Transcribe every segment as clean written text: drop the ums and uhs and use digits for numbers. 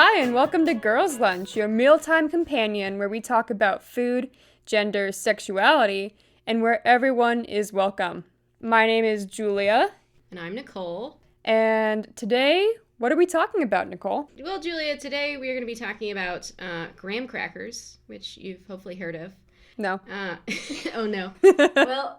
Hi, and welcome to Girls Lunch, your mealtime companion where we talk about food, gender, sexuality, and where everyone is welcome. My name is Julia. And I'm Nicole. And today, what are we talking about, Nicole? Well, Julia, today we are going to be talking about graham crackers, which you've hopefully heard of. No. Oh, no.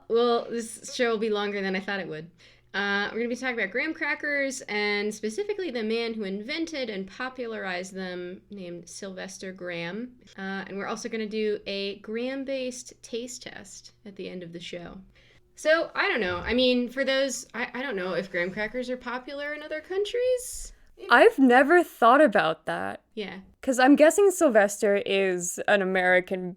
Well, this show will be longer than I thought it would. We're going to be talking about graham crackers and specifically the man who invented and popularized them named Sylvester Graham. And we're also going to do a graham-based taste test at the end of the show. So, I don't know. I mean, for those, I don't know if graham crackers are popular in other countries. I've never thought about that. Yeah. Because I'm guessing Sylvester is an American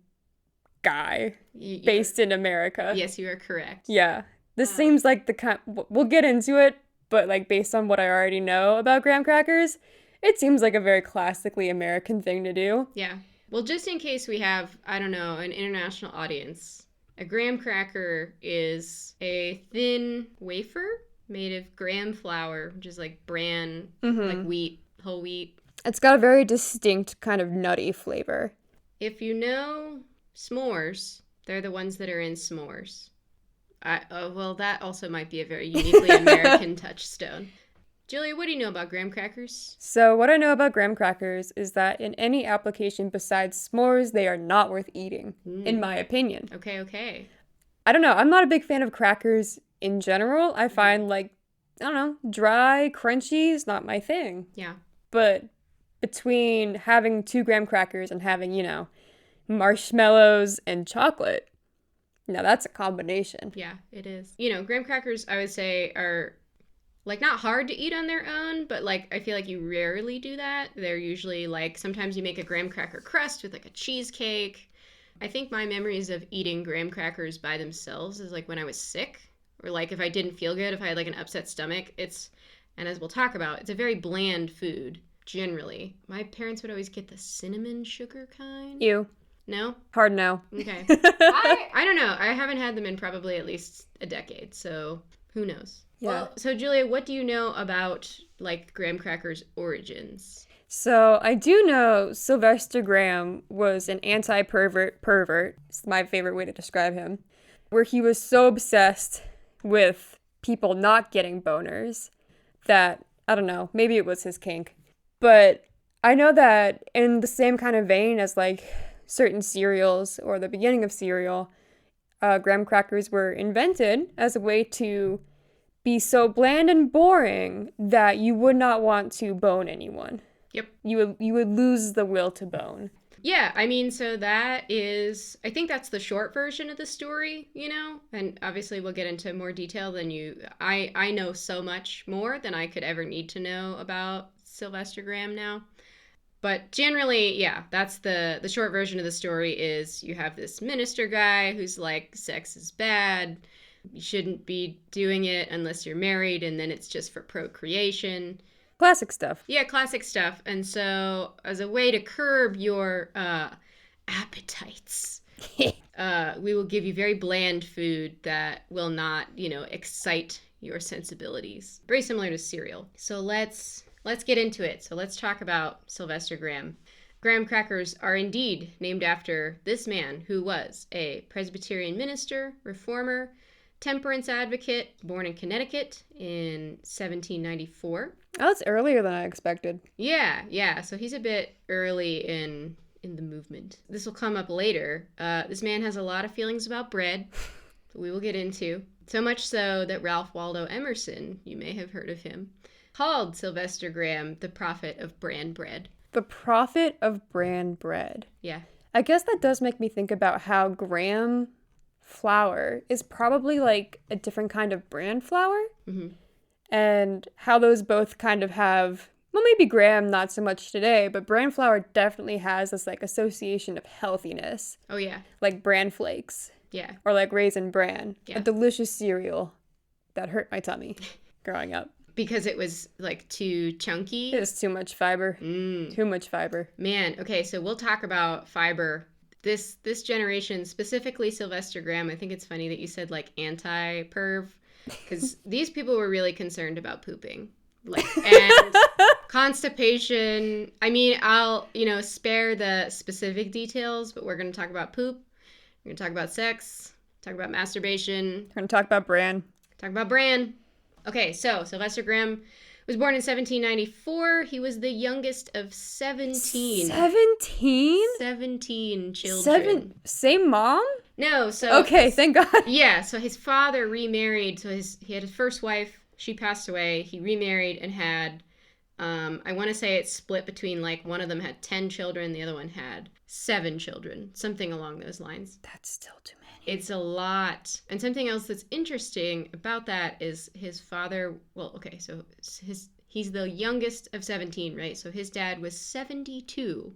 guy based in America. Yes, you are correct. Yeah. This seems like the kind... We'll get into it, but like based on what I already know about graham crackers, it seems like a very classically American thing to do. Yeah. Well, just in case we have, I don't know, an international audience, a graham cracker is a thin wafer made of graham flour, which is like bran, like wheat, whole wheat. It's got a very distinct kind of nutty flavor. If you know s'mores, they're the ones that are in s'mores. Well, that also might be a very uniquely American touchstone. Julia, what do you know about graham crackers? So what I know about graham crackers is that in any application besides s'mores, they are not worth eating, in my opinion. Okay. I don't know. I'm not a big fan of crackers in general. I find like, I don't know, dry, crunchy is not my thing. Yeah. But between having 2 graham crackers and having, marshmallows and chocolate, now that's a combination. Yeah, it is. Graham crackers, I would say, are like not hard to eat on their own, but like I feel like you rarely do that. They're usually like sometimes you make a graham cracker crust with like a cheesecake. I think my memories of eating graham crackers by themselves is like when I was sick or like if I didn't feel good, if I had like an upset stomach. And as we'll talk about, it's a very bland food generally. My parents would always get the cinnamon sugar kind. Ew. No? Hard no. Okay. I don't know. I haven't had them in probably at least a decade, so who knows? Yeah. Well, so Julia, what do you know about like graham crackers' origins? So I do know Sylvester Graham was an anti-pervert. It's my favorite way to describe him. Where he was so obsessed with people not getting boners that, I don't know, maybe it was his kink. But I know that in the same kind of vein as like certain cereals or the beginning of cereal, graham crackers were invented as a way to be so bland and boring that you would not want to bone anyone. Yep. You would lose the will to bone. Yeah, I mean, so that is, I think that's the short version of the story, and obviously we'll get into more detail than I know so much more than I could ever need to know about Sylvester Graham now. But generally, yeah, that's the short version of the story is you have this minister guy who's like, sex is bad. You shouldn't be doing it unless you're married, and then it's just for procreation. Classic stuff. Yeah, classic stuff. And so as a way to curb your appetites, we will give you very bland food that will not, excite your sensibilities. Very similar to cereal. So let's get into it. So let's talk about Sylvester Graham. Graham crackers are indeed named after this man who was a Presbyterian minister, reformer, temperance advocate, born in Connecticut in 1794. Oh, that's earlier than I expected. Yeah. So he's a bit early in the movement. This will come up later. This man has a lot of feelings about bread that we will get into. So much so that Ralph Waldo Emerson, you may have heard of him, called Sylvester Graham the prophet of bran bread. The prophet of bran bread. Yeah. I guess that does make me think about how graham flour is probably like a different kind of bran flour. Mm-hmm. And how those both kind of have, well, maybe graham not so much today, but bran flour definitely has this like association of healthiness. Oh, yeah. Like bran flakes. Yeah. Or like raisin bran. Yeah. A delicious cereal that hurt my tummy growing up. Because it was like too chunky? It was too much fiber. Too much fiber. Man, okay, so we'll talk about fiber. This generation, specifically Sylvester Graham, I think it's funny that you said like anti-perv, because these people were really concerned about pooping. Like, and constipation. I mean, I'll, spare the specific details, but we're going to talk about poop. We're going to talk about sex, talk about masturbation. We're going to talk about bran. Talk about bran. Okay, so Sylvester Graham was born in 1794. He was the youngest of 17. 17? 17 children. Same mom? No, so... Okay, thank God. Yeah, so his father remarried. So he had his first wife. She passed away. He remarried and had... I want to say it's split between, like, one of them had 10 children, the other one had 7 children, something along those lines. That's still too many. It's a lot. And something else that's interesting about that is his father, well, okay, so he's the youngest of 17, right? So his dad was 72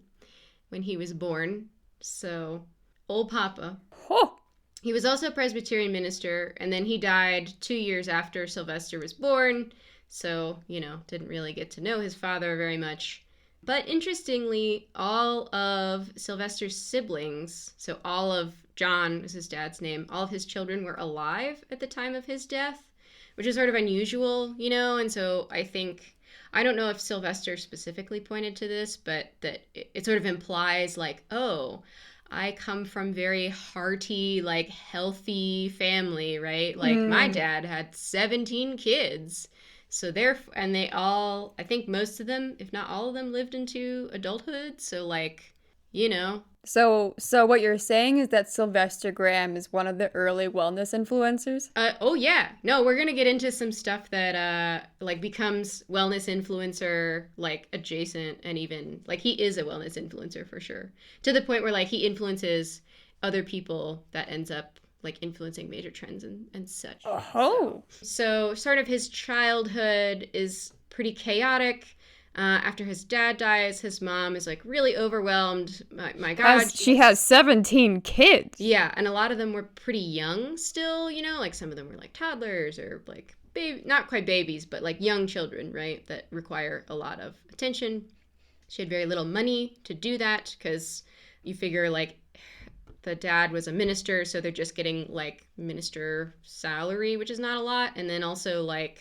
when he was born. So, old Papa. Oh. He was also a Presbyterian minister, and then he died 2 years after Sylvester was born. So, didn't really get to know his father very much. But interestingly, all of Sylvester's siblings, so all of John is his dad's name, all of his children were alive at the time of his death, which is sort of unusual, and so I don't know if Sylvester specifically pointed to this, but that it sort of implies like, oh, I come from very hearty, like healthy family, right? Like my dad had 17 kids. So they all, I think most of them, if not all of them, lived into adulthood. So like, So what you're saying is that Sylvester Graham is one of the early wellness influencers? Oh yeah. No, we're going to get into some stuff that like becomes wellness influencer, like adjacent, and even like he is a wellness influencer for sure. To the point where like he influences other people that ends up like influencing major trends and such. Oh. So sort of his childhood is pretty chaotic. After his dad dies, his mom is like really overwhelmed. My God. She has 17 kids. Yeah, and a lot of them were pretty young still, like some of them were like toddlers or like not quite babies, but like young children, right? That require a lot of attention. She had very little money to do that because you figure like the dad was a minister, so they're just getting like minister salary, which is not a lot. And then also like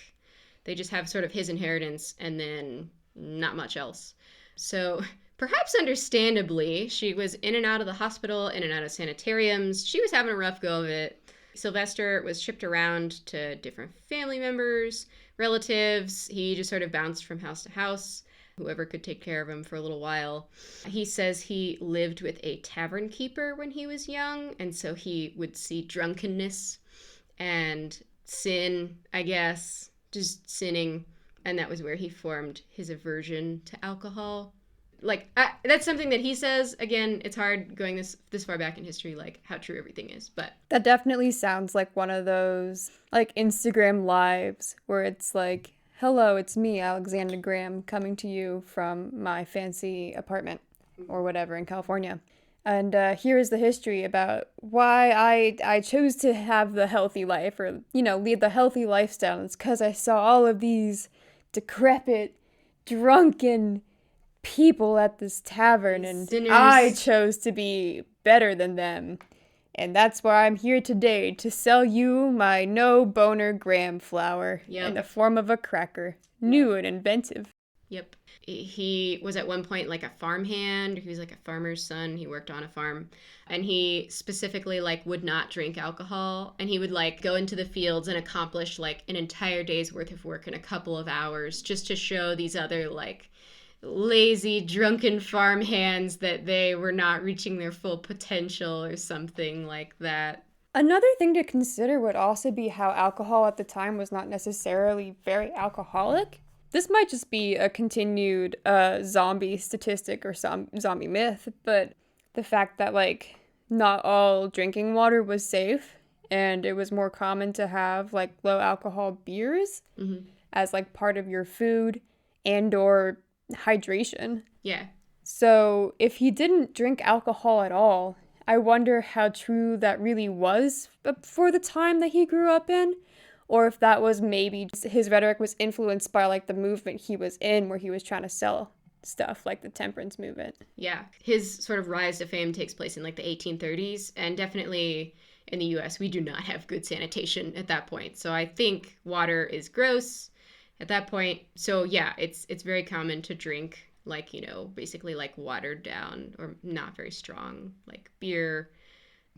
they just have sort of his inheritance and then not much else. So perhaps understandably, she was in and out of the hospital, in and out of sanitariums. She was having a rough go of it. Sylvester was shipped around to different family members, relatives. He just sort of bounced from house to house. Whoever could take care of him for a little while. He says he lived with a tavern keeper when he was young, and so he would see drunkenness and sin, I guess, just sinning, and that was where he formed his aversion to alcohol. Like, that's something that he says. Again, it's hard going this far back in history, like, how true everything is, but... That definitely sounds like one of those, like, Instagram lives where it's like, hello, it's me, Alexander Graham, coming to you from my fancy apartment or whatever in California. And here is the history about why I chose to have the healthy life or, lead the healthy lifestyle. It's because I saw all of these decrepit, drunken people at this tavern and sinners. I chose to be better than them. And that's why I'm here today, to sell you my no-boner graham flour in the form of a cracker. New and inventive. Yep. He was at one point like a farmhand. He was like a farmer's son. He worked on a farm. And he specifically like would not drink alcohol. And he would like go into the fields and accomplish like an entire day's worth of work in a couple of hours just to show these other like lazy, drunken farmhands that they were not reaching their full potential or something like that. Another thing to consider would also be how alcohol at the time was not necessarily very alcoholic. This might just be a continued zombie statistic or zombie myth, but the fact that, like, not all drinking water was safe, and it was more common to have, like, low alcohol beers as, like, part of your food and or hydration. Yeah. So if he didn't drink alcohol at all, I wonder how true that really was for the time that he grew up in, or if that was maybe just his rhetoric was influenced by like the movement he was in where he was trying to sell stuff like the temperance movement. Yeah. His sort of rise to fame takes place in like the 1830s, and definitely in the US we do not have good sanitation at that point. So I think water is gross. At that point, so yeah, it's very common to drink like, basically like watered down or not very strong, like beer.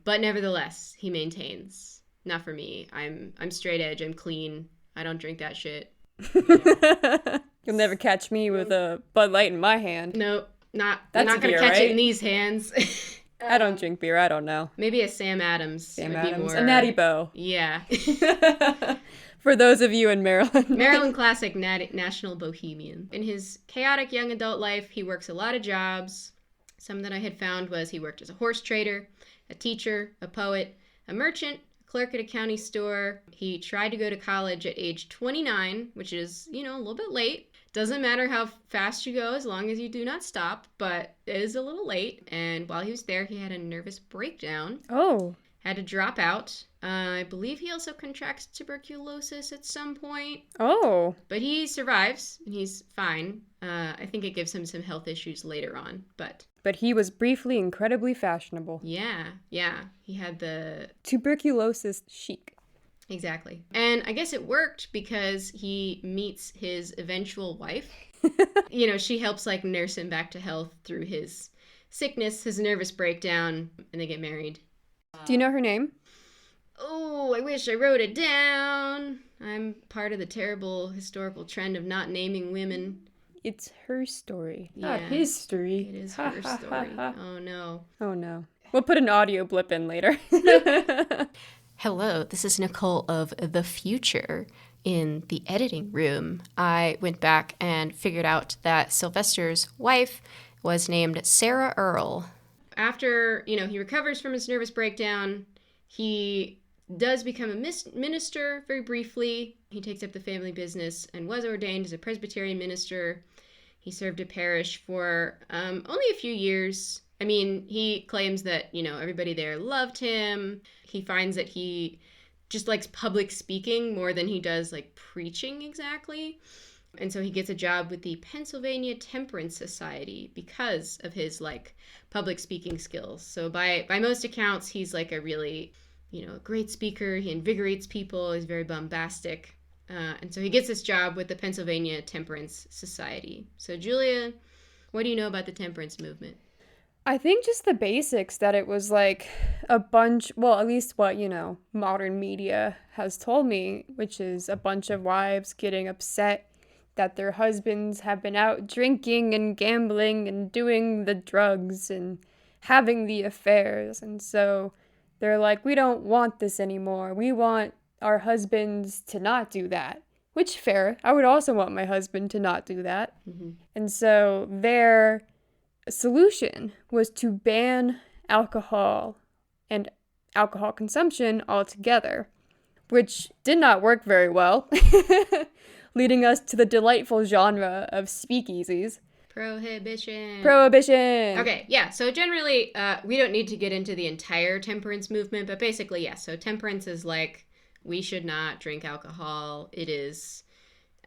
But nevertheless, he maintains, not for me. I'm straight edge, I'm clean. I don't drink that shit. You'll never catch me with a Bud Light in my hand. Nope, not. That's I'm not gonna beer, catch right? it in these hands. I don't drink beer. I don't know. Maybe a Sam Adams. Sam would be Adams. more... A Natty Boh. Yeah. For those of you in Maryland. Maryland classic National Bohemian. In his chaotic young adult life, he works a lot of jobs. Some that I had found was he worked as a horse trader, a teacher, a poet, a merchant, a clerk at a county store. He tried to go to college at age 29, which is, a little bit late. Doesn't matter how fast you go as long as you do not stop, but it is a little late. And while he was there, he had a nervous breakdown. Oh. Had to drop out. I believe he also contracts tuberculosis at some point. Oh. But he survives, and he's fine. I think it gives him some health issues later on, but he was briefly incredibly fashionable. Yeah. He had the... tuberculosis chic. Exactly. And I guess it worked because he meets his eventual wife. She helps like nurse him back to health through his sickness, his nervous breakdown, and they get married. Do you know her name? Oh, I wish I wrote it down. I'm part of the terrible historical trend of not naming women. It's her story, Yeah, not his story. It is her story. Oh, no. Oh, no. We'll put an audio blip in later. Hello, this is Nicole of the future in the editing room. I went back and figured out that Sylvester's wife was named Sarah Earle. After, he recovers from his nervous breakdown, he does become a minister very briefly. He takes up the family business and was ordained as a Presbyterian minister. He served a parish for only a few years. I mean, he claims that, everybody there loved him. He finds that he just likes public speaking more than he does like preaching exactly. And so he gets a job with the Pennsylvania Temperance Society because of his like public speaking skills. So by most accounts, he's like a really, a great speaker. He invigorates people. He's very bombastic. And so he gets this job with the Pennsylvania Temperance Society. So Julia, what do you know about the temperance movement? I think just the basics, that it was like a bunch, well, at least what, modern media has told me, which is a bunch of wives getting upset that their husbands have been out drinking and gambling and doing the drugs and having the affairs. And so they're like, we don't want this anymore. We want our husbands to not do that. Which, fair. I would also want my husband to not do that. Mm-hmm. And so their solution was to ban alcohol and alcohol consumption altogether, which did not work very well, leading us to the delightful genre of speakeasies. Prohibition. Okay, yeah, so generally, we don't need to get into the entire temperance movement, but basically, yeah, so temperance is like, we should not drink alcohol. It is...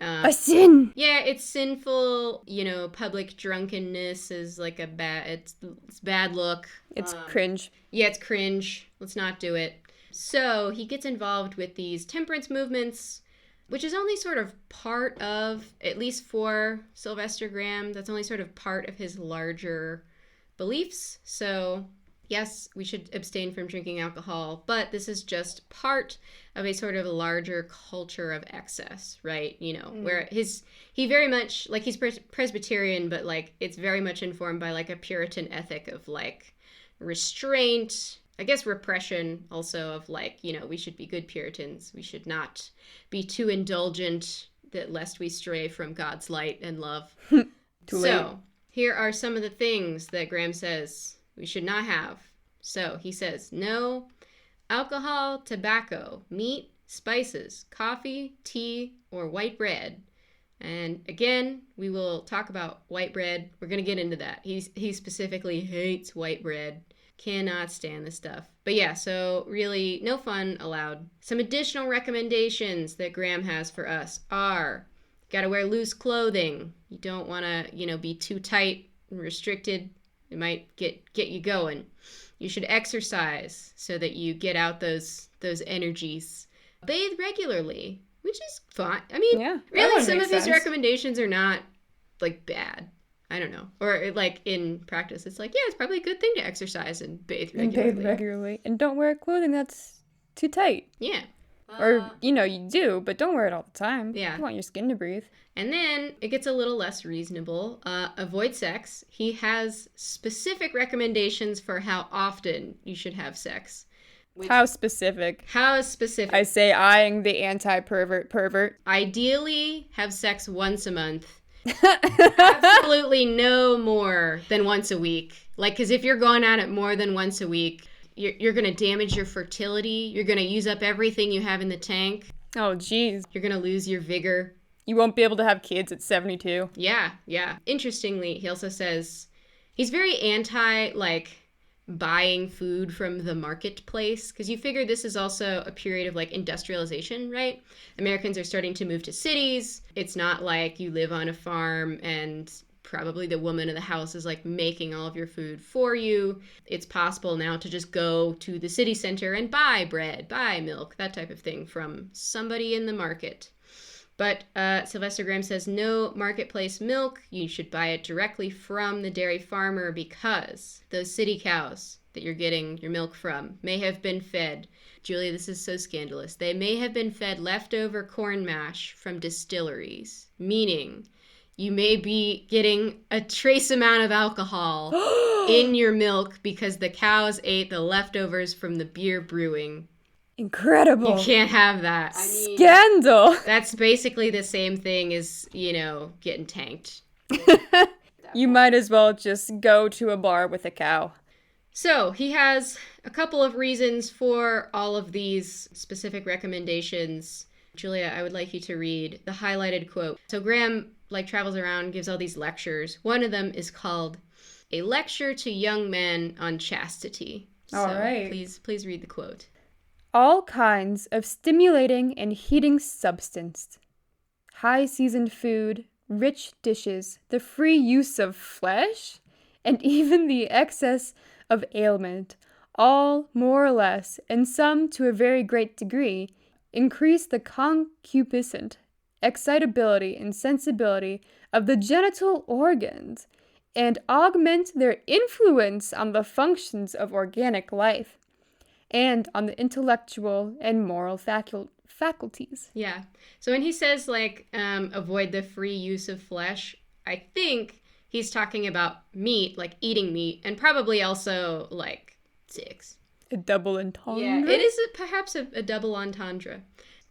a sin! Yeah, it's sinful. Public drunkenness is like it's bad look. It's cringe. Yeah, it's cringe. Let's not do it. So he gets involved with these temperance movements, which is only sort of part of, at least for Sylvester Graham, that's only sort of part of his larger beliefs. So yes, we should abstain from drinking alcohol, but this is just part of a sort of larger culture of excess, right? Where he very much, like, he's Presbyterian, but like it's very much informed by like a Puritan ethic of like restraint, I guess repression also of like, we should be good Puritans. We should not be too indulgent lest we stray from God's light and love. So here are some of the things that Graham says we should not have. So he says, no alcohol, tobacco, meat, spices, coffee, tea, or white bread. And again, we will talk about white bread. We're going to get into that. He specifically hates white bread. Cannot stand this stuff. But yeah, so really no fun allowed. Some additional recommendations that Graham has for us are, got to wear loose clothing. You don't want to, be too tight and restricted. It might get you going. You should exercise so that you get out those energies. Bathe regularly. which is fine. I mean, Yeah, that really, one some makes of these sense. recommendations are not, like, bad. I don't know. Or, like, in practice, it's like, yeah, it's probably a good thing to exercise and bathe And regularly. bathe regularly. And don't wear clothing that's too tight. Yeah. Or, you know, you do, but don't wear it all the time. Yeah. You want your skin to breathe. And then it gets a little less reasonable. Avoid sex. He has specific recommendations for how often you should have sex. How specific? How specific? I say eyeing the anti-pervert. Ideally, have sex once a month. Absolutely no more than once a week. Like, because if you're going at it more than once a week, you're going to damage your fertility. You're going to use up everything you have in the tank. Oh, geez. You're going to lose your vigor. You won't be able to have kids at 72. Yeah. Interestingly, he also says he's very anti, like, buying food from the marketplace, because you figure this is also a period of, like, industrialization, right? Americans are starting to move to cities. It's not like you live on a farm and probably the woman of the house is, like, making all of your food for you. It's possible now to just go to the city center and buy bread, buy milk, that type of thing from somebody in the market. But Sylvester Graham says no marketplace milk. You should buy it directly from the dairy farmer, because those city cows that you're getting your milk from may have been fed. Julia, this is so scandalous. They may have been fed leftover corn mash from distilleries, meaning you may be getting a trace amount of alcohol in your milk because the cows ate the leftovers from the beer brewing. Incredible. You can't have that. I mean, Scandal. that's basically the same thing as, you know, getting tanked. You might as well just go to a bar with a cow. So he has a couple of reasons for all of these specific recommendations. Julia, I would like you to read the highlighted quote. So Graham, like, travels around, gives all these lectures. One of them is called A Lecture to Young Men on Chastity. All So right. Please read the quote. All kinds of stimulating and heating substance, high-seasoned food, rich dishes, the free use of flesh, and even the excess of ailment, all more or less, and some to a very great degree, increase the concupiscent excitability and sensibility of the genital organs, and augment their influence on the functions of organic life, and on the intellectual and moral faculties. Yeah. So when he says, like, avoid the free use of flesh, I think he's talking about meat, like eating meat, and probably also, like, sex. A double entendre? Yeah, it is perhaps a double entendre.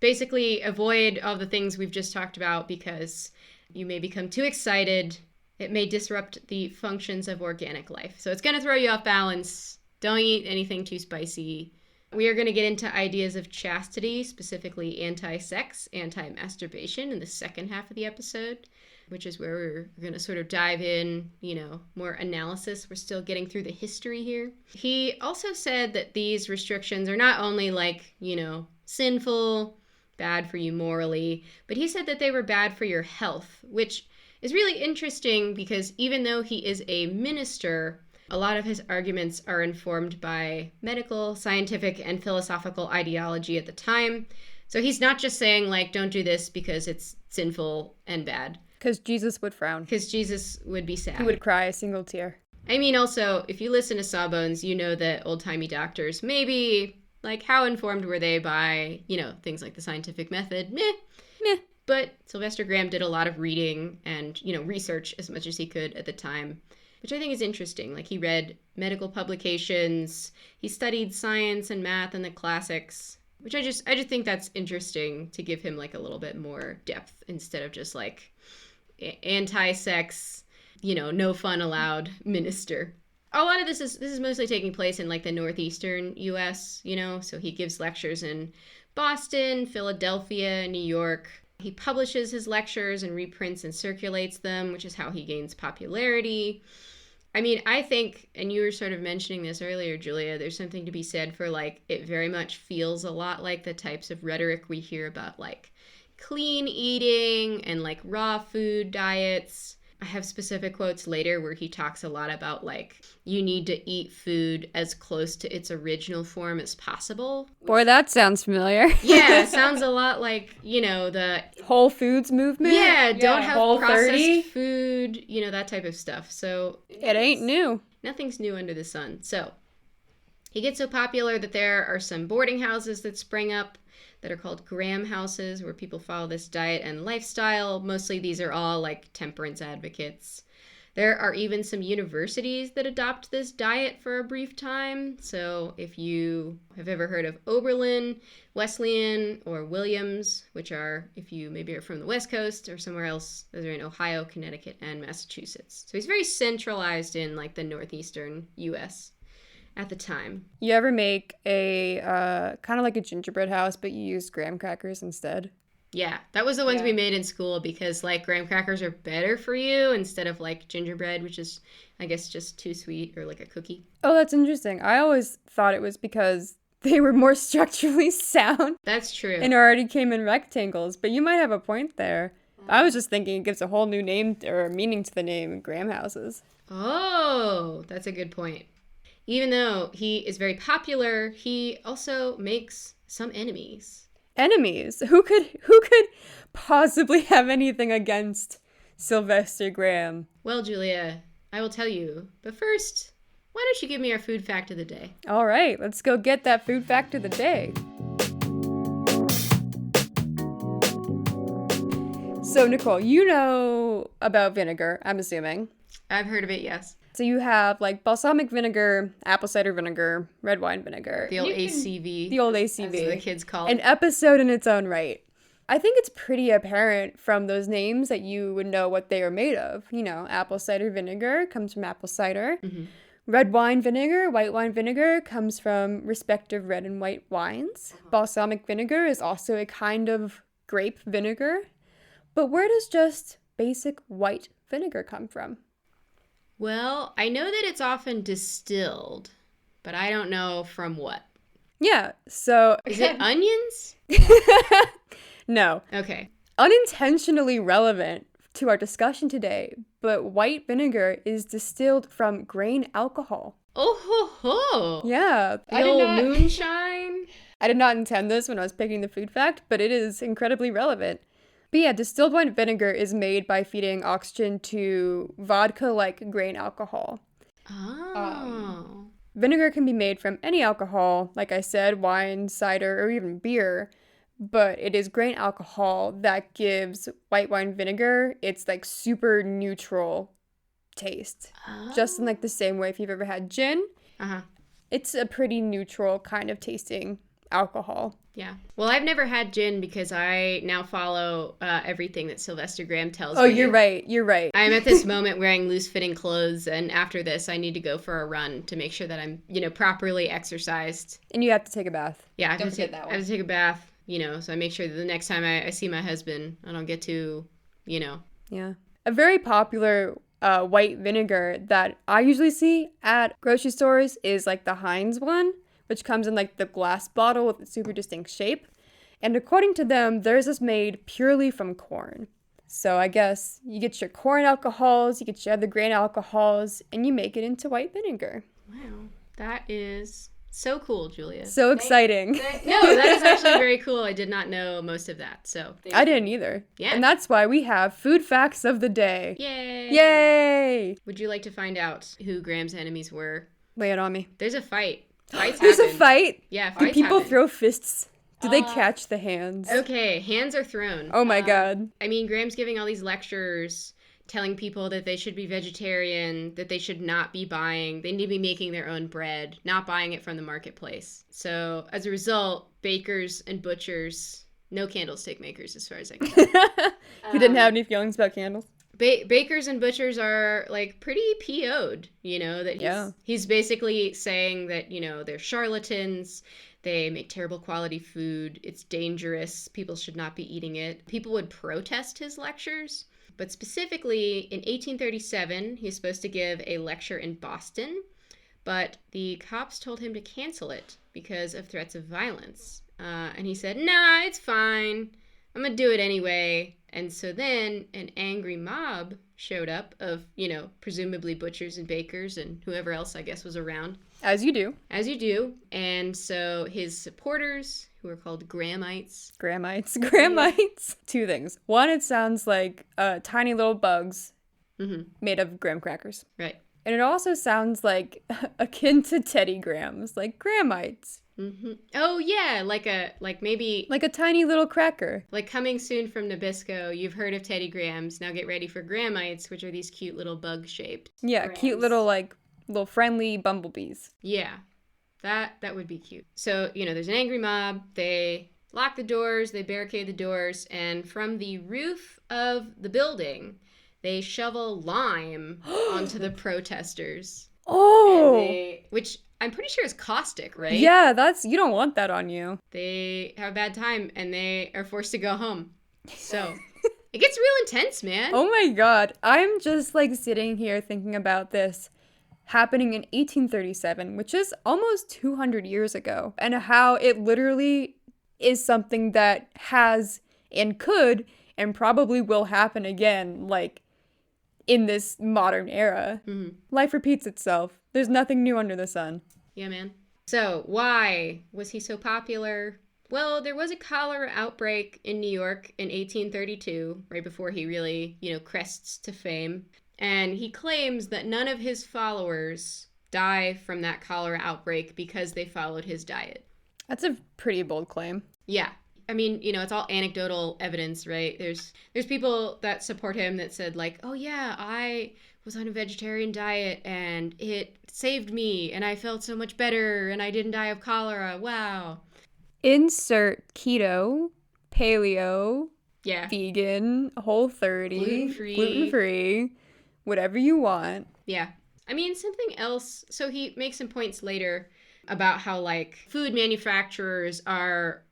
Basically, avoid all the things we've just talked about because you may become too excited. It may disrupt the functions of organic life. So it's going to throw you off balance. Don't eat anything too spicy. We are going to get into ideas of chastity, specifically anti-sex, anti-masturbation in the second half of the episode, which is where we're going to sort of dive in, you know, more analysis. We're still getting through the history here. He also said that these restrictions are not only, like, you know, sinful, bad for you morally, but he said that they were bad for your health, which is really interesting because even though he is a minister, a lot of his arguments are informed by medical, scientific, and philosophical ideology at the time. So he's not just saying, like, don't do this because it's sinful and bad. Because Jesus would frown. Because Jesus would be sad. He would cry a single tear. I mean, also, if you listen to Sawbones, you know that old-timey doctors, maybe, like, how informed were they by, you know, things like the scientific method? Meh. But Sylvester Graham did a lot of reading and, you know, research as much as he could at the time, which I think is interesting. Like, he read medical publications, he studied science and math and the classics, which I just think that's interesting to give him, like, a little bit more depth instead of just, like, anti-sex, you know, no fun allowed minister. A lot of this is mostly taking place in, like, the northeastern U.S., you know, so he gives lectures in Boston, Philadelphia, New York. He publishes his lectures and reprints and circulates them, which is how he gains popularity. I mean, I think, and you were sort of mentioning this earlier, Julia, there's something to be said for, like, it very much feels a lot like the types of rhetoric we hear about, like, clean eating and, like, raw food diets. I have specific quotes later where he talks a lot about, like, you need to eat food as close to its original form as possible. Boy, that sounds familiar. Yeah, it sounds a lot like, you know, the Whole Foods movement. yeah, don't have Whole processed 30. food, you know, that type of stuff. So It ain't new. nothing's new under the sun. So he gets so popular that there are some boarding houses that spring up that are called Graham houses, where people follow this diet and lifestyle. Mostly these are all like temperance advocates. There are even some universities that adopt this diet for a brief time. So if you have ever heard of Oberlin, Wesleyan, or Williams, which are, if you maybe are from the West Coast or somewhere else, those are in Ohio, Connecticut, and Massachusetts. So he's very centralized in like the northeastern U.S. at the time. You ever make a kind of like a gingerbread house, but you use graham crackers instead? Yeah, that was the ones we made in school because, like, graham crackers are better for you instead of, like, gingerbread, which is, I guess, just too sweet, or like a cookie. Oh, that's interesting. I always thought it was because they were more structurally sound That's true. and already came in rectangles, but you might have a point there. I was just thinking it gives a whole new name or meaning to the name graham houses. Oh, that's a good point. Even though he is very popular, he also makes some enemies. Enemies? Who could possibly have anything against Sylvester Graham? Well, Julia, I will tell you. But first, why don't you give me our food fact of the day? All right, let's go get that food fact of the day. So, Nicole, you know about vinegar, I'm assuming. I've heard of it, yes. So you have like balsamic vinegar, apple cider vinegar, red wine vinegar. The old ACV. The old As ACV. the kids call it. An episode in its own right. I think it's pretty apparent from those names that you would know what they are made of. You know, apple cider vinegar comes from apple cider. Mm-hmm. Red wine vinegar, white wine vinegar comes from respective red and white wines. Balsamic vinegar is also a kind of grape vinegar. But where does just basic white vinegar come from? Well, I know that it's often distilled, but I don't know from what. Yeah, so... Is it onions? No. Okay. Unintentionally relevant to our discussion today, but white vinegar is distilled from grain alcohol. Oh ho ho! Yeah. The old moonshine. I did not intend this when I was picking the food fact, but it is incredibly relevant. But yeah, distilled white vinegar is made by feeding oxygen to vodka-like grain alcohol. Oh. Vinegar can be made from any alcohol, like I said, wine, cider, or even beer, but it is grain alcohol that gives white wine vinegar its like super neutral taste. Oh. Just in like the same way if you've ever had gin, Uh-huh. it's a pretty neutral kind of tasting alcohol. Yeah. Well, I've never had gin because I now follow everything that Sylvester Graham tells me. Oh, you're right. You're right. I'm at this moment wearing loose-fitting clothes, and after this, I need to go for a run to make sure that I'm, properly exercised. And you have to take a bath. Yeah, I have Don't to forget take, that I one. have to take a bath, so I make sure that the next time I see my husband, I don't get too, Yeah. A very popular white vinegar that I usually see at grocery stores is like the Heinz one, which comes in like the glass bottle with a super distinct shape. And according to them, theirs is made purely from corn. So I guess you get your corn alcohols, you get your other grain alcohols, and you make it into white vinegar. Wow. That is so cool, Julia. So exciting. No, that is actually very cool. I did not know most of that, so. I didn't either. Yeah. And that's why we have food facts of the day. Yay! Yay! Would you like to find out who Graham's enemies were? Lay it on me. There's a fight. Fights There's happen. a fight? Yeah, Do fights people happen. throw fists? Do they catch the hands? Okay, hands are thrown. Oh my god. I mean, Graham's giving all these lectures telling people that they should be vegetarian, that they should not be buying, they need to be making their own bread, not buying it from the marketplace. So as a result, bakers and butchers, no candlestick makers as far as I can tell. He didn't have any feelings about candles. Bakers and butchers are like pretty PO'd, that he's basically saying that, they're charlatans, they make terrible quality food, it's dangerous, people should not be eating it. People would protest his lectures, but specifically in 1837, he's supposed to give a lecture in Boston, but the cops told him to cancel it because of threats of violence. And he said, nah, it's fine. I'm gonna do it anyway. And so then an angry mob showed up of, presumably butchers and bakers and whoever else I guess was around. As you do. As you do. And so his supporters, who are called Grahamites. Grahamites. Two things. One, it sounds like tiny little bugs made of graham crackers. Right. And it also sounds like akin to Teddy Grahams, like Grahamites. Mm-hmm. Oh, yeah, maybe... Like a tiny little cracker. Like coming soon from Nabisco, you've heard of Teddy Grahams. Now get ready for Grahamites, which are these cute little bug-shaped Yeah, grahams. Cute little friendly bumblebees. Yeah, that would be cute. So, there's an angry mob. They lock the doors, they barricade the doors, and from the roof of the building, they shovel lime onto the protesters. Oh! Which I'm pretty sure is caustic, right? Yeah, you don't want that on you. They have a bad time and they are forced to go home. So it gets real intense, man. Oh my god. I'm just sitting here thinking about this happening in 1837, which is almost 200 years ago, and how it literally is something that has and could and probably will happen again, in this modern era. Mm-hmm. Life repeats itself. There's nothing new under the sun. Yeah, man. So, why was he so popular? Well, there was a cholera outbreak in New York in 1832, right before he really, crests to fame. And he claims that none of his followers die from that cholera outbreak because they followed his diet. That's a pretty bold claim. Yeah. I mean, it's all anecdotal evidence, right? There's people that support him that said oh yeah, I was on a vegetarian diet and it saved me and I felt so much better and I didn't die of cholera. Wow. Insert keto, paleo, Yeah. vegan, Whole30, gluten-free, whatever you want. Yeah. I mean, something else. So he makes some points later about how food manufacturers are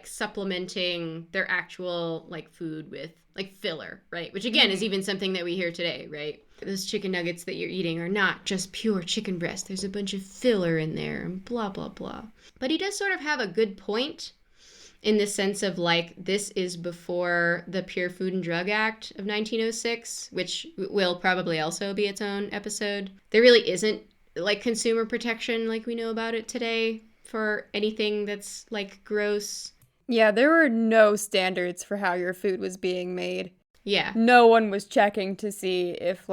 supplementing their actual food with filler, right? Which again is even something that we hear today, right? Those chicken nuggets that you're eating are not just pure chicken breast. There's a bunch of filler in there and blah, blah, blah. But he does sort of have a good point in the sense of this is before the Pure Food and Drug Act of 1906, which will probably also be its own episode. There really isn't consumer protection like we know about it today for anything that's gross. Yeah, there were no standards for how your food was being made. Yeah. No one was checking to see if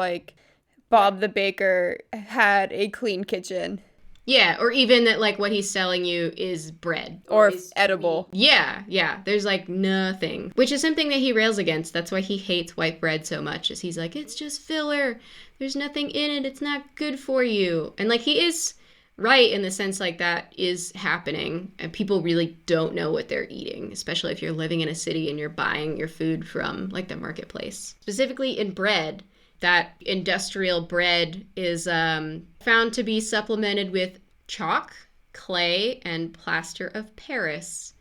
Bob the baker had a clean kitchen. Yeah, or even that what he's selling you is bread. Or edible. Yeah. There's nothing. Which is something that he rails against. That's why he hates white bread so much, is he's it's just filler. There's nothing in it. It's not good for you. And he is right in the sense that is happening, and people really don't know what they're eating, especially if you're living in a city and you're buying your food from the marketplace. Specifically in bread, that industrial bread is found to be supplemented with chalk, clay, and plaster of Paris.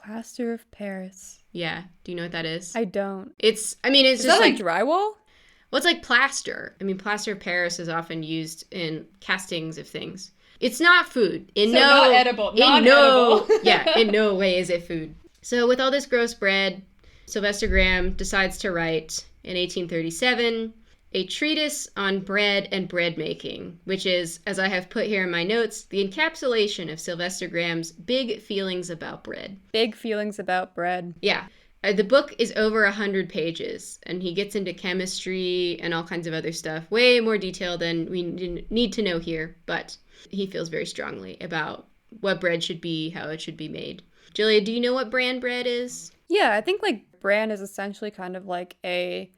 Plaster of Paris. Yeah. Do you know what that is? I don't. It's is just that drywall? Well, it's plaster. I mean, plaster of Paris is often used in castings of things. It's not food. Not edible. In no way is it food. So with all this gross bread, Sylvester Graham decides to write in 1837 a treatise on bread and bread making, which is, as I have put here in my notes, the encapsulation of Sylvester Graham's big feelings about bread. Big feelings about bread. Yeah. The book is over 100 pages, and he gets into chemistry and all kinds of other stuff, way more detail than we need to know here, but he feels very strongly about what bread should be, how it should be made. Julia, do you know what bran bread is? Yeah, I think bran is essentially kind of a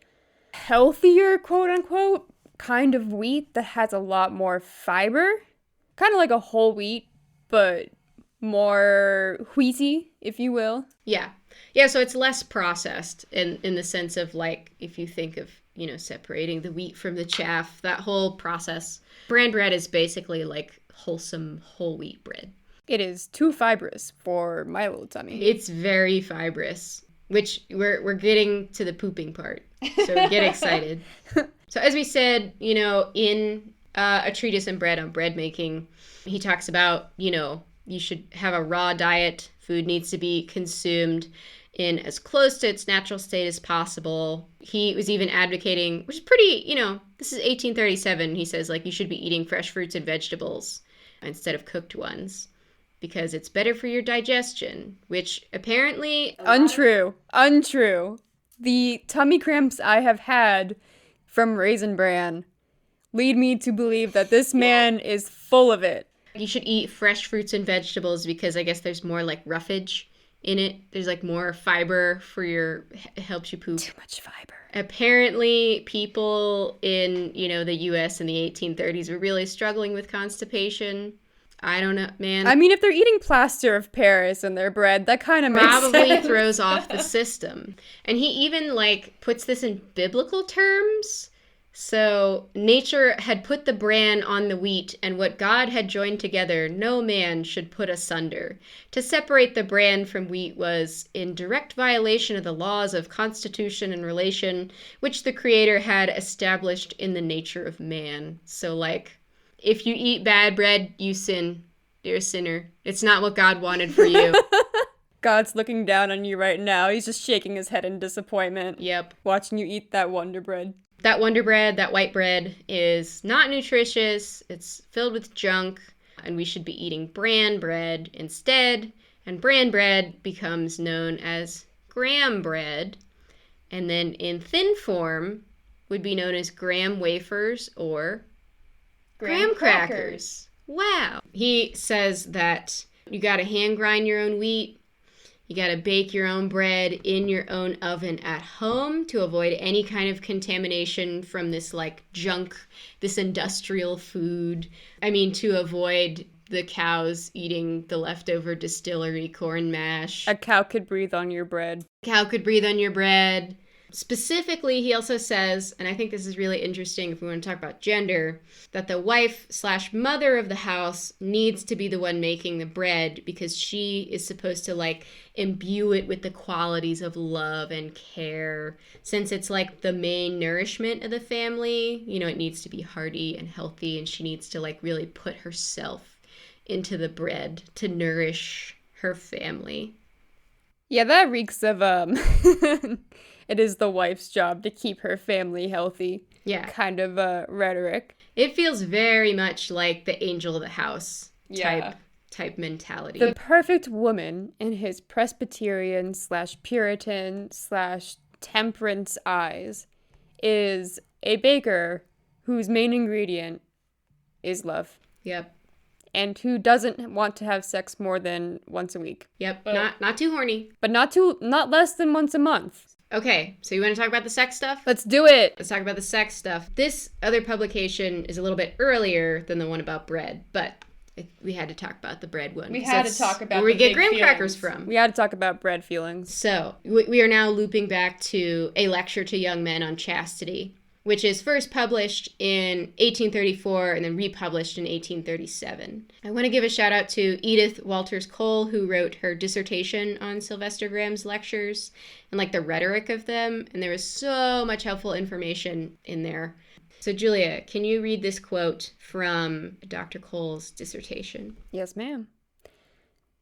healthier, quote unquote, kind of wheat that has a lot more fiber. Kind of like a whole wheat, but more wheaty, if you will. Yeah. Yeah, so it's less processed in the sense of if you think of, separating the wheat from the chaff, that whole process. Bran bread is basically wholesome whole wheat bread. It is too fibrous for my little tummy. It's very fibrous, which we're getting to the pooping part. So get excited. So as we said, in a treatise on bread, on bread making, he talks about, you should have a raw diet. Food needs to be consumed in as close to its natural state as possible. He was even advocating, which is pretty, this is 1837. He says, like, you should be eating fresh fruits and vegetables instead of cooked ones because it's better for your digestion, which apparently... Untrue. The tummy cramps I have had from Raisin Bran lead me to believe that this man is full of it. You should eat fresh fruits and vegetables because I guess there's more like roughage in it. There's like more fiber for it helps you poop. Too much fiber. Apparently people in, the US in the 1830s were really struggling with constipation. I don't know, man. I mean, if they're eating plaster of Paris in their bread, that kind of makes sense. Probably throws off the system. And he even puts this in biblical terms. So nature had put the bran on the wheat, and what God had joined together, no man should put asunder. To separate the bran from wheat was in direct violation of the laws of constitution and relation, which the Creator had established in the nature of man. So, if you eat bad bread, you sin. You're a sinner. It's not what God wanted for you. God's looking down on you right now. He's just shaking his head in disappointment. Yep. Watching you eat that Wonder Bread. That Wonder Bread, that white bread, is not nutritious. It's filled with junk, and we should be eating bran bread instead. And bran bread becomes known as graham bread, and then in thin form would be known as graham wafers or graham crackers. Wow. He says that you got to hand grind your own wheat. You got to bake your own bread in your own oven at home to avoid any kind of contamination from this junk, this industrial food. I mean, to avoid the cows eating the leftover distillery corn mash. A cow could breathe on your bread. Cow could breathe on your bread. Specifically, he also says, and I think this is really interesting if we want to talk about gender, that the wife/mother of the house needs to be the one making the bread because she is supposed to imbue it with the qualities of love and care. Since it's the main nourishment of the family, it needs to be hearty and healthy, and she needs to really put herself into the bread to nourish her family. Yeah, that reeks of it is the wife's job to keep her family healthy. Yeah. Kind of rhetoric. It feels very much like the angel of the house type mentality. The perfect woman in his Presbyterian/Puritan/temperance eyes is a baker whose main ingredient is love. Yep. And who doesn't want to have sex more than once a week. Yep. Not too horny. But not less than once a month. Okay, so you want to talk about the sex stuff? Let's do it. Let's talk about the sex stuff. This other publication is a little bit earlier than the one about bread, but we had to talk about the bread one. We had to talk about where we the get big graham feelings. crackers from. We had to talk about bread feelings. So we are now looping back to a lecture to young men on chastity, which is first published in 1834 and then republished in 1837. I want to give a shout out to Edith Walters Cole, who wrote her dissertation on Sylvester Graham's lectures and the rhetoric of them. And there was so much helpful information in there. So Julia, can you read this quote from Dr. Cole's dissertation? Yes, ma'am.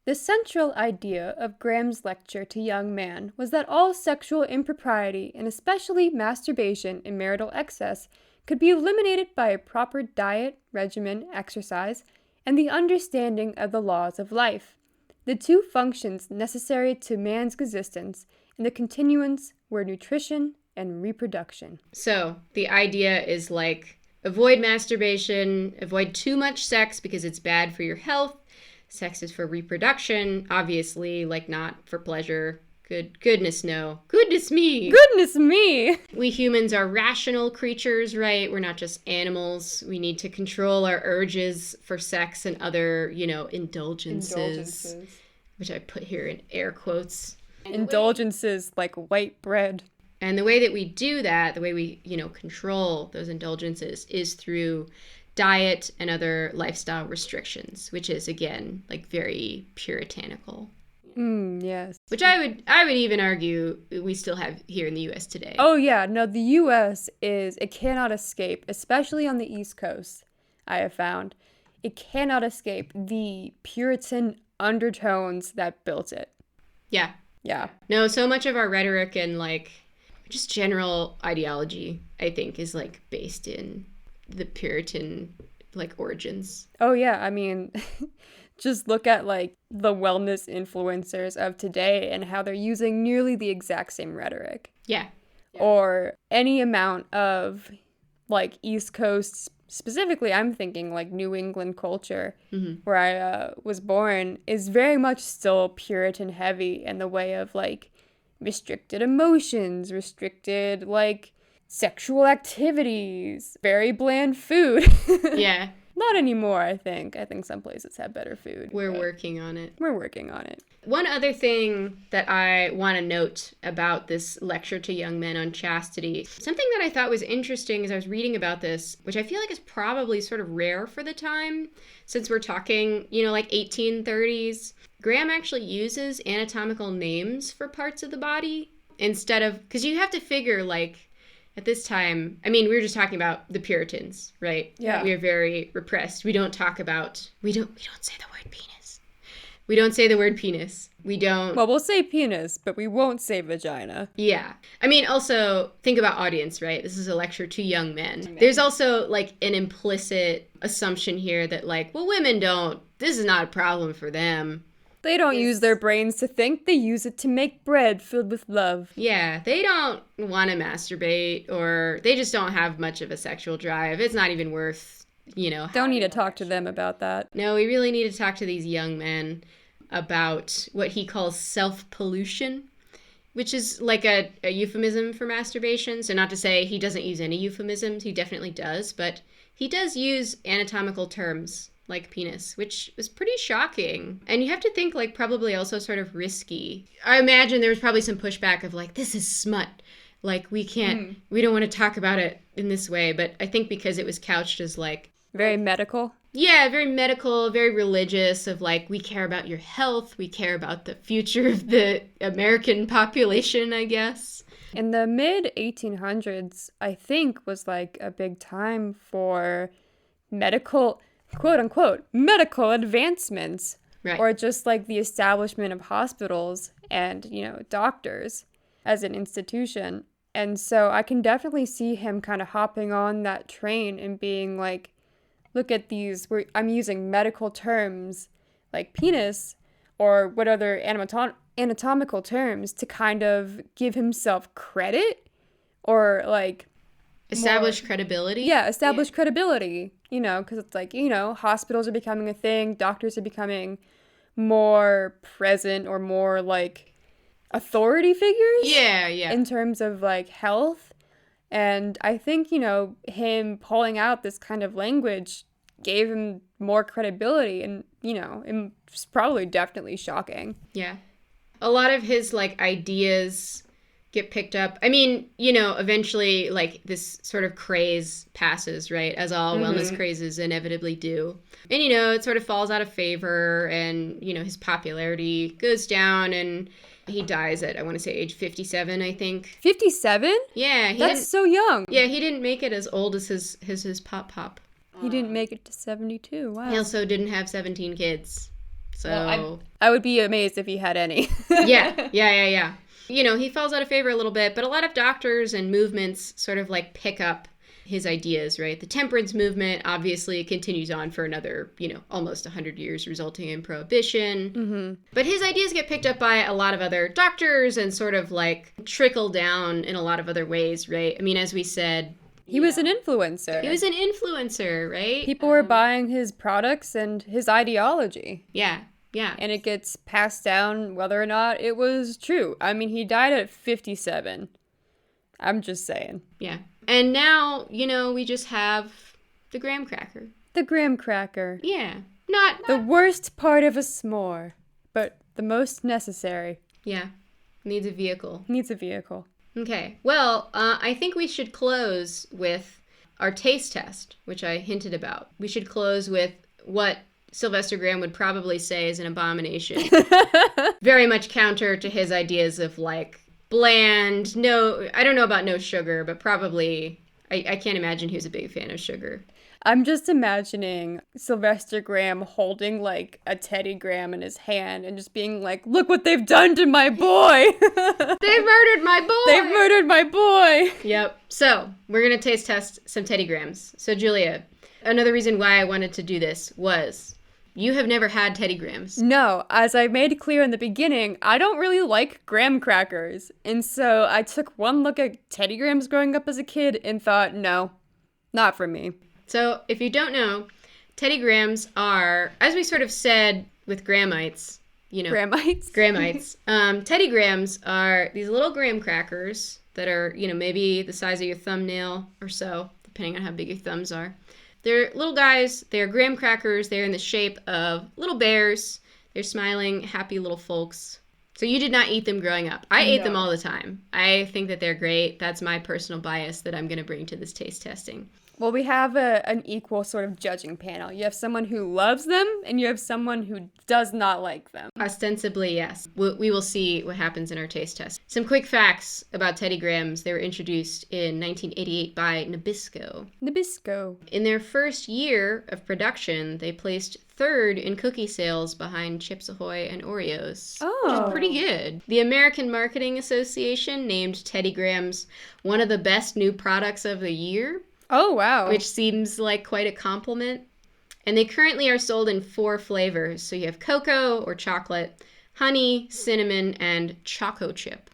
The central idea of Graham's lecture to young man was that all sexual impropriety, and especially masturbation and marital excess, could be eliminated by a proper diet, regimen, exercise, and the understanding of the laws of life. The two functions necessary to man's existence and the continuance were nutrition and reproduction. So the idea is avoid masturbation, avoid too much sex because it's bad for your health. Sex is for reproduction, obviously, not for pleasure. Goodness no. Goodness me. Goodness me. We humans are rational creatures, right? We're not just animals. We need to control our urges for sex and other, indulgences. Which I put here in air quotes. Indulgences like white bread. And the way that we do that, the way we, control those indulgences is through diet and other lifestyle restrictions, which is again very puritanical. Yes. Which I would even argue we still have here in the U.S. today. Oh yeah, no, the U.S. it cannot escape, especially on the East Coast. I have found it cannot escape the Puritan undertones that built it. Yeah, Yeah. No, so much of our rhetoric and like just general ideology, I think, is like based in the Puritan like origins. Oh, yeah. I mean, just look at like the wellness influencers of today and how they're using nearly the exact same rhetoric. Yeah. Or any amount of like East Coast, specifically, I'm thinking like New England culture, where I was born, is very much still Puritan heavy in the way of like restricted emotions, restricted like sexual activities, very bland food. Yeah. Not anymore, I think. I think some places have better food. We're working on it. We're working on it. One other thing that I want to note about this lecture to young men on chastity, something that I thought was interesting as I was reading about this, which I feel like is probably sort of rare for the time, since we're talking, you know, like 1830s. Graham actually uses anatomical names for parts of the body instead of, because you have to figure like, at this time, I mean, we were just talking about the Puritans, right? Yeah. We are very repressed. We don't talk about, we don't say the word penis. We don't say the word penis. We don't. Well, we'll say penis, but we won't say vagina. Yeah. I mean, also, think about audience, right? This is a lecture to young men. There's also, like, an implicit assumption here that, like, well, women don't, this is not a problem for them. They don't use their brains to think. They use it to make bread filled with love. Yeah, they don't want to masturbate, or they just don't have much of a sexual drive. It's not even worth, you know. Don't need to talk to them about that. No, we really need to talk to these young men about what he calls self-pollution, which is like a euphemism for masturbation. So not to say he doesn't use any euphemisms, he definitely does, but he does use anatomical terms like penis, which was pretty shocking. And you have to think like probably also sort of risky. I imagine there was probably some pushback of like, this is smut. Like we can't, we don't want to talk about it in this way. But I think because it was couched as like, Very medical. yeah, very medical, very religious of like, we care about your health. We care about the future of the American population, I guess. In the mid 1800s, I think was like a big time for medical, quote unquote, medical advancements. Right. Or just like the establishment of hospitals and, you know, doctors as an institution. And so I can definitely see him kind of hopping on that train and being like, look at these, I'm using medical terms like penis or what other anatomical terms to kind of give himself credit or like Establish credibility. Yeah, establish credibility, you know, because it's like, you know, hospitals are becoming a thing, doctors are becoming more present or more like authority figures. Yeah, yeah. In terms of like health. And I think, you know, him pulling out this kind of language gave him more credibility and, you know, it was probably definitely shocking. Yeah. A lot of his like ideas get picked up. I mean, you know, eventually like this sort of craze passes, right? As all wellness crazes inevitably do. And, you know, it sort of falls out of favor and, you know, his popularity goes down and he dies at, I want to say, age 57, I think. 57? Yeah. That's so young. Yeah, he didn't make it as old as his pop. He didn't make it to 72. Wow. He also didn't have 17 kids. So Well, I would be amazed if he had any. Yeah. You know, he falls out of favor a little bit, but a lot of doctors and movements sort of like pick up his ideas, right? The temperance movement obviously continues on for another, you know, almost 100 years, resulting in prohibition. Mm-hmm. But his ideas get picked up by a lot of other doctors and sort of like trickle down in a lot of other ways, right? I mean, as we said, He was an influencer. he was an influencer, right? People were buying his products and his ideology. Yeah. And it gets passed down whether or not it was true. I mean, he died at 57. I'm just saying. Yeah. And now, you know, we just have the graham cracker. The graham cracker. Yeah. Not The worst part of a s'more, but the most necessary. Yeah. Needs a vehicle. Needs a vehicle. Okay. Well, I think we should close with our taste test, which I hinted about. We should close with what Sylvester Graham would probably say is an abomination. Very much counter to his ideas of like bland, I don't know about no sugar, but probably, I can't imagine he was a big fan of sugar. I'm just imagining Sylvester Graham holding like a Teddy Graham in his hand and just being like, look what they've done to my boy. They murdered my boy. They've murdered my boy. Yep. So we're going to taste test some Teddy Grahams. So Julia, another reason why I wanted to do this was you have never had Teddy Grahams. No, as I made clear in the beginning, I don't really like graham crackers. And so I took one look at Teddy Grahams growing up as a kid and thought, no, not for me. So if you don't know, Teddy Grahams are, as we sort of said with Grahamites, you know. Grahamites? Teddy Grahams are these little graham crackers that are, you know, maybe the size of your thumbnail or so, depending on how big your thumbs are. They're little guys. They're graham crackers. They're in the shape of little bears. They're smiling, happy little folks. So you did not eat them growing up. I ate them all the time. I think that they're great. That's my personal bias that I'm going to bring to this taste testing. Well, we have an equal sort of judging panel. You have someone who loves them, and you have someone who does not like them. Ostensibly, yes. We will see what happens in our taste test. Some quick facts about Teddy Grahams. They were introduced in 1988 by Nabisco. Nabisco. In their first year of production, they placed third in cookie sales behind Chips Ahoy and Oreos. Oh. Which is pretty good. The American Marketing Association named Teddy Grahams one of the best new products of the year. Oh, wow. Which seems like quite a compliment. And they currently are sold in 4 flavors. So you have cocoa or chocolate, honey, cinnamon, and choco chip.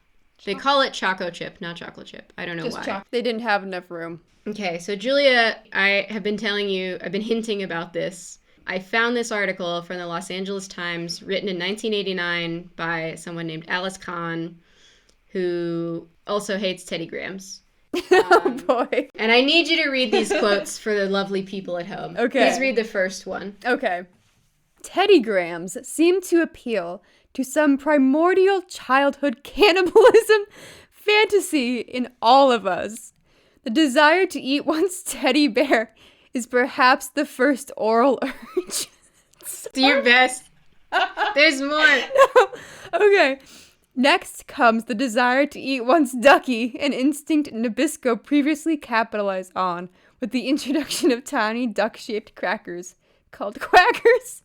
They call it choco chip, not chocolate chip. I don't know why. They didn't have enough room. Okay, so Julia, I have been telling you, I've been hinting about this. I found this article from the Los Angeles Times, written in 1989 by someone named Alice Kahn, who also hates Teddy Grahams. Oh, boy. And I need you to read these quotes for the lovely people at home. Okay. Please read the first one. Okay. Teddy Grahams seem to appeal to some primordial childhood cannibalism fantasy in all of us. The desire to eat one's teddy bear is perhaps the first oral urge. Do your best. There's more. No. Okay. Next comes the desire to eat one's ducky, an instinct Nabisco previously capitalized on with the introduction of tiny duck-shaped crackers called quackers.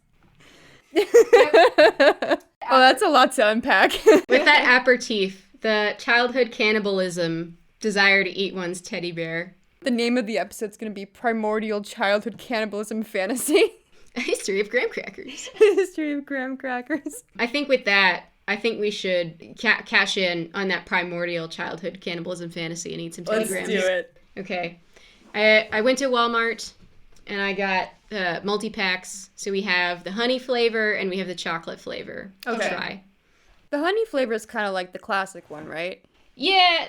Oh, that's a lot to unpack. With that aperitif, the childhood cannibalism, desire to eat one's teddy bear. The name of the episode's going to be Primordial Childhood Cannibalism Fantasy. A history of graham crackers. History of graham crackers. I think with that, I think we should cash in on that primordial childhood cannibalism fantasy and eat some Teddy Grahams. Let's do it. Okay. I went to Walmart and I got multi-packs. So we have the honey flavor and we have the chocolate flavor. Okay. Try. The honey flavor is kind of like the classic one, right? Yeah,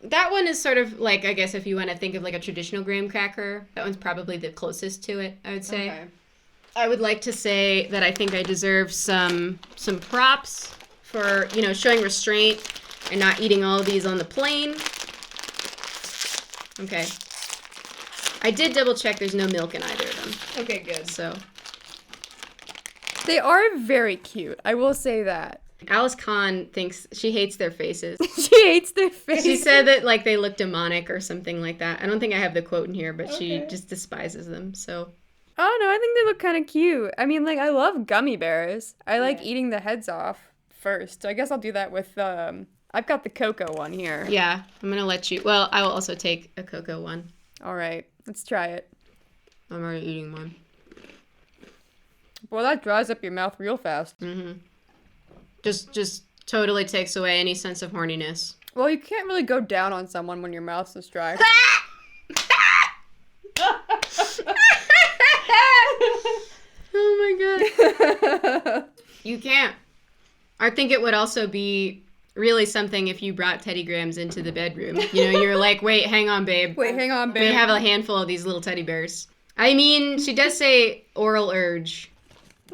that one is sort of like, I guess if you want to think of like a traditional graham cracker, that one's probably the closest to it, I would say. Okay. I would like to say that I think I deserve some props for, you know, showing restraint and not eating all of these on the plane. Okay. I did double check there's no milk in either of them. Okay, good. So. They are very cute. I will say that. Alice Kahn thinks she hates their faces. She hates their faces. She said that like they look demonic or something like that. I don't think I have the quote in here, but she just despises them. So. Oh, no, I think they look kind of cute. I mean, like, I love gummy bears. I like eating the heads off first. So I guess I'll do that with, I've got the cocoa one here. Yeah, I'm going to let you. Well, I will also take a cocoa one. All right, let's try it. I'm already eating one. Well, that dries up your mouth real fast. Mm-hmm. Just totally takes away any sense of horniness. Well, you can't really go down on someone when your mouth's this dry. Oh my god. You can't. I think it would also be really something if you brought Teddy Grahams into the bedroom. You know, you're like, wait, hang on, babe. Wait, hang on, babe. We have a handful of these little teddy bears. I mean, she does say oral urge.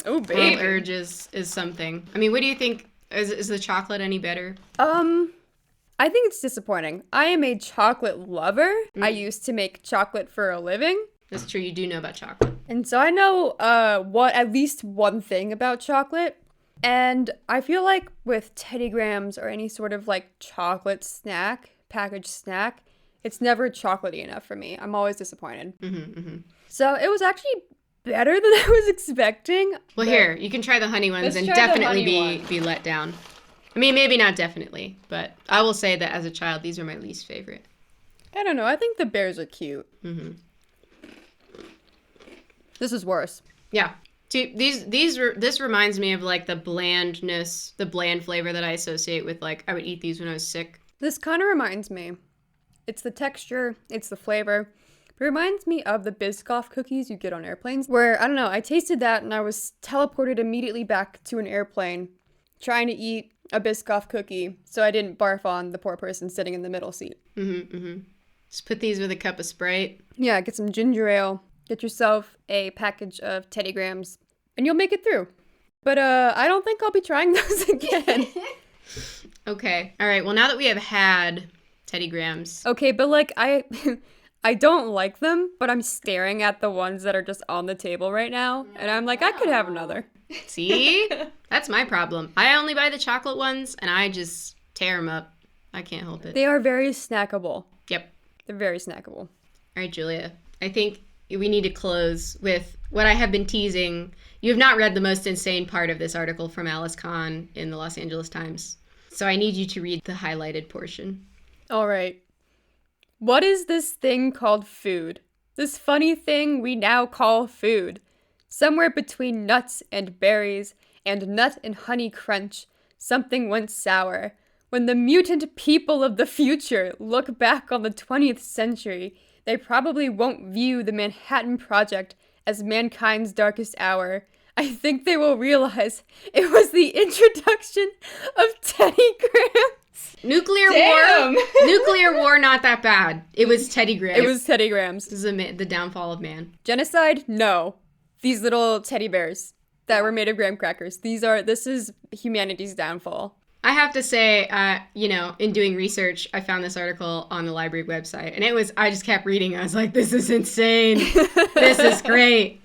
Oh, babe. Oral urge is something. I mean, what do you think? Is the chocolate any better? I think it's disappointing. I am a chocolate lover. I used to make chocolate for a living. That's true. You do know about chocolate. And so I know at least one thing about chocolate. And I feel like with Teddy Grahams or any sort of like chocolate snack, packaged snack, It's never chocolatey enough for me. I'm always disappointed. Mm-hmm. So it was actually better than I was expecting. Well, here, you can try the honey ones and definitely be let down. I mean, maybe not definitely, but I will say that as a child, these are my least favorite. I don't know. I think the bears are cute. Mm-hmm. This is worse. Yeah. See, this reminds me of like the blandness, the bland flavor that I associate with like I would eat these when I was sick. This kind of reminds me. It's the texture, it's the flavor. It reminds me of the Biscoff cookies you get on airplanes, where, I don't know, I tasted that and I was teleported immediately back to an airplane trying to eat a Biscoff cookie so I didn't barf on the poor person sitting in the middle seat. Just put these with a cup of Sprite. Yeah, get some ginger ale, get yourself a package of Teddy Grahams, and you'll make it through. But I don't think I'll be trying those again. Okay. All right. Well, now that we have had Teddy Grahams. Okay, but like I don't like them, but I'm staring at the ones that are just on the table right now, and I'm like, I could have another. See? That's my problem. I only buy the chocolate ones, and I just tear them up. I can't help it. They are very snackable. Yep. They're very snackable. All right, Julia. I think we need to close with what I have been teasing. You have not read the most insane part of this article from Alice Kahn in the Los Angeles Times. So I need you to read the highlighted portion. All right. What is this thing called food? This funny thing we now call food. Somewhere between nuts and berries and nut and honey crunch, something went sour. When the mutant people of the future look back on the 20th century, they probably won't view the Manhattan Project as mankind's darkest hour. I think they will realize it was the introduction of Teddy Grahams. Nuclear war, not that bad. It was Teddy Grahams. It was Teddy Grahams. This is the downfall of man. Genocide? No. These little teddy bears that were made of graham crackers. This is humanity's downfall. I have to say, in doing research, I found this article on the library website, and I just kept reading. I was like, this is insane. This is great.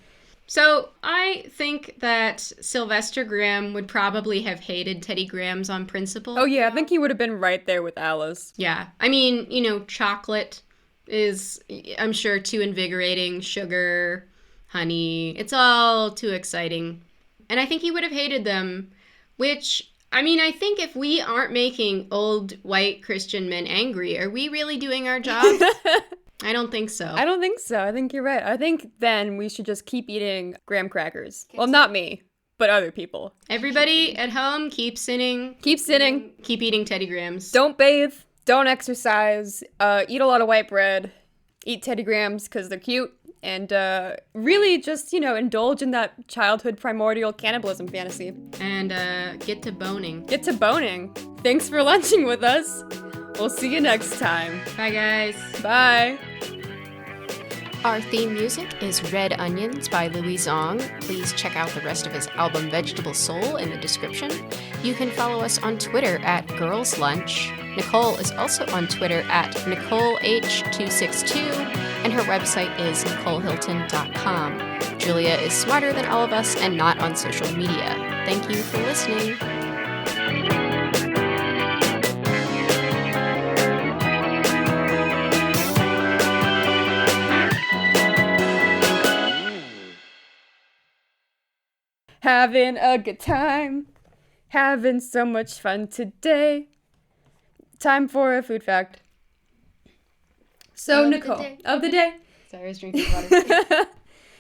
So I think that Sylvester Graham would probably have hated Teddy Grahams on principle. Oh, yeah. I think he would have been right there with Alice. Yeah. I mean, chocolate is, I'm sure, too invigorating. Sugar, honey, it's all too exciting. And I think he would have hated them, which, I mean, I think if we aren't making old white Christian men angry, are we really doing our job? I don't think so. I don't think so. I think you're right. I think then we should just keep eating graham crackers. Well, not me, but other people. Everybody at home, keep sinning. Keep sinning. Keep eating Teddy Grahams. Don't bathe. Don't exercise. Eat a lot of white bread. Eat Teddy Grahams because they're cute. And really just, indulge in that childhood primordial cannibalism fantasy. And get to boning. Get to boning. Thanks for lunching with us. We'll see you next time. Bye, guys. Bye. Our theme music is Red Onions by Louis Zong. Please check out the rest of his album Vegetable Soul in the description. You can follow us on Twitter at Girls Lunch. Nicole is also on Twitter at NicoleH262, and her website is NicoleHilton.com. Julia is smarter than all of us and not on social media. Thank you for listening. Having a good time. Having so much fun today. Time for a food fact. So, Nicole, of the day. Sorry, I was drinking water.